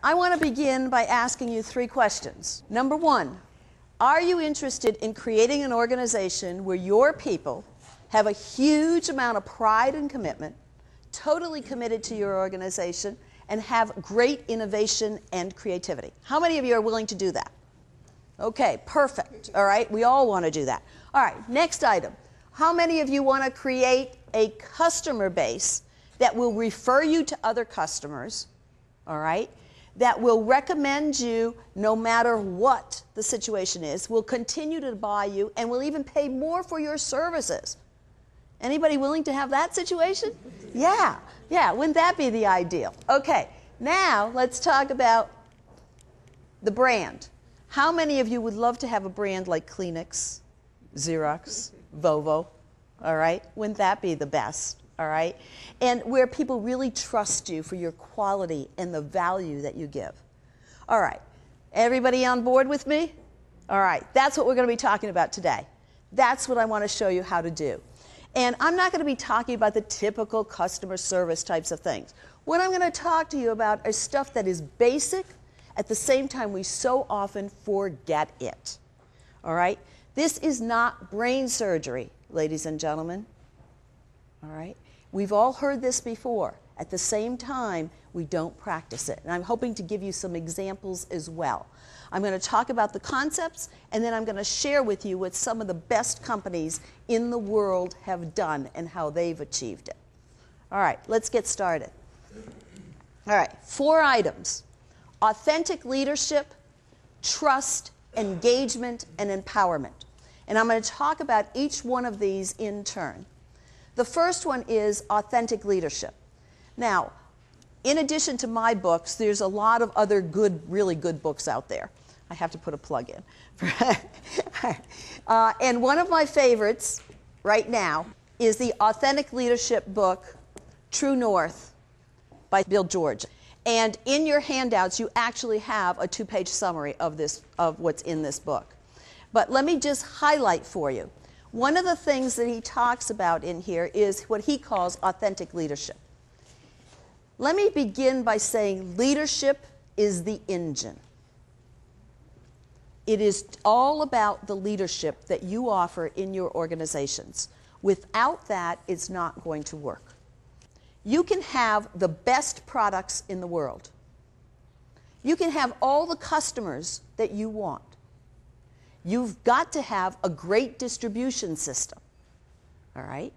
I want to begin by asking you 3 questions. Number 1, are you interested in creating an organization where your people have a huge amount of pride and commitment, totally committed to your organization, and have great innovation and creativity? How many of you are willing to do that? Okay, perfect. All right, we all want to do that. All right, next item. How many of you want to create a customer base that will refer you to other customers, all right, that will recommend you no matter what the situation is, will continue to buy you, and will even pay more for your services? Anybody willing to have that situation? Yeah, wouldn't that be the ideal? Okay, now let's talk about the brand. How many of you would love to have a brand like Kleenex, Xerox, Volvo? All right, wouldn't that be the best? All right, and where people really trust you for your quality and the value that you give. All right, everybody on board with me? All right, that's what we're going to be talking about today. That's what I want to show you how to do. And I'm not going to be talking about the typical customer service types of things. What I'm going to talk to you about is stuff that is basic. At the same time, we so often forget it. All right? This is not brain surgery, ladies and gentlemen. All right? We've all heard this before. At the same time, we don't practice it. And I'm hoping to give you some examples as well. I'm going to talk about the concepts, and then I'm going to share with you what some of the best companies in the world have done and how they've achieved it. All right, let's get started. All right, 4 items: authentic leadership, trust, engagement, and empowerment. And I'm going to talk about each one of these in turn. The first one is authentic leadership. Now, in addition to my books, there's a lot of other good, really good books out there. I have to put a plug in. And one of my favorites right now is the authentic leadership book, True North, by Bill George. And in your handouts, you actually have a 2-page summary of what's in this book. But let me just highlight for you. One of the things that he talks about in here is what he calls authentic leadership. Let me begin by saying leadership is the engine. It is all about the leadership that you offer in your organizations. Without that, it's not going to work. You can have the best products in the world. You can have all the customers that you want. You've got to have a great distribution system, all right?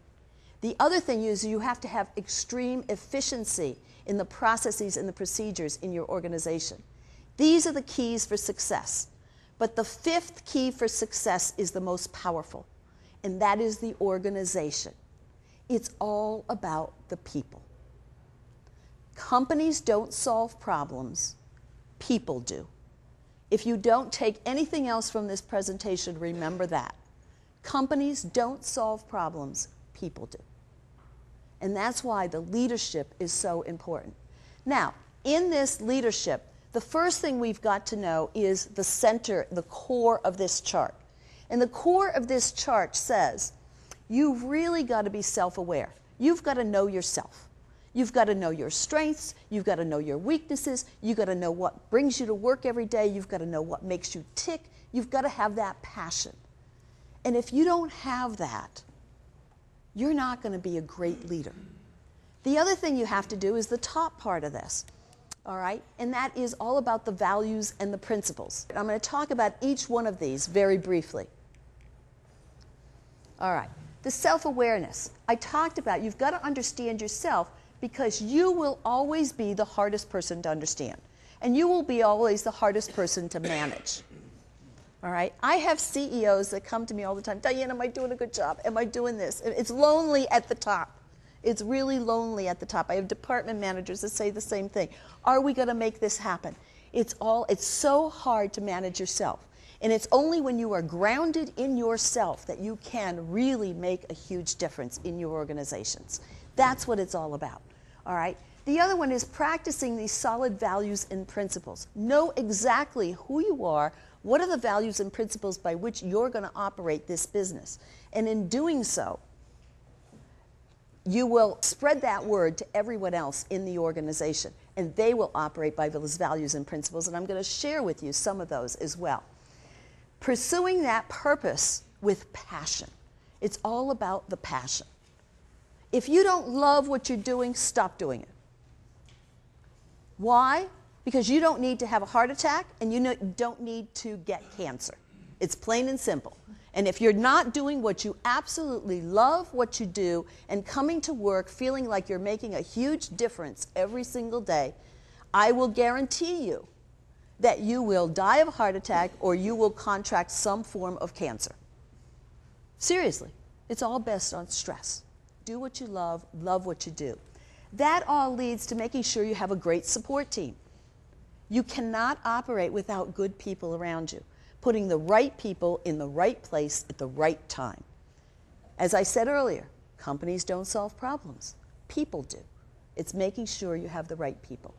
The other thing is you have to have extreme efficiency in the processes and the procedures in your organization. These are the keys for success. But the 5th key for success is the most powerful, and that is the organization. It's all about the people. Companies don't solve problems, people do. If you don't take anything else from this presentation, remember that. Companies don't solve problems, people do. And that's why the leadership is so important. Now, in this leadership, the first thing we've got to know is the center, the core of this chart. And the core of this chart says, you've really got to be self-aware. You've got to know yourself. You've got to know your strengths. You've got to know your weaknesses. You've got to know what brings you to work every day. You've got to know what makes you tick. You've got to have that passion. And if you don't have that, you're not going to be a great leader. The other thing you have to do is the top part of this, all right? And that is all about the values and the principles. I'm going to talk about each one of these very briefly. All right, the self-awareness. I talked about you've got to understand yourself because you will always be the hardest person to understand. And you will be always the hardest person to manage. All right? I have CEOs that come to me all the time, Diane, am I doing a good job? Am I doing this? It's lonely at the top. It's really lonely at the top. I have department managers that say the same thing. Are we going to make this happen? It's so hard to manage yourself. And it's only when you are grounded in yourself that you can really make a huge difference in your organizations. That's what it's all about. All right? The other one is practicing these solid values and principles. Know exactly who you are, what are the values and principles by which you're going to operate this business. And in doing so, you will spread that word to everyone else in the organization. and they will operate by those values and principles, and I'm going to share with you some of those as well. Pursuing that purpose with passion. It's all about the passion. If you don't love what you're doing, stop doing it. Why? Because you don't need to have a heart attack, and you don't need to get cancer. It's plain and simple. And if you're not doing what you absolutely love what you do and coming to work feeling like you're making a huge difference every single day, I will guarantee you that you will die of a heart attack or you will contract some form of cancer. Seriously, it's all based on stress. Do what you love what you do. That all leads to making sure you have a great support team. You cannot operate without good people around you, putting the right people in the right place at the right time. As I said earlier, companies don't solve problems. People do. It's making sure you have the right people.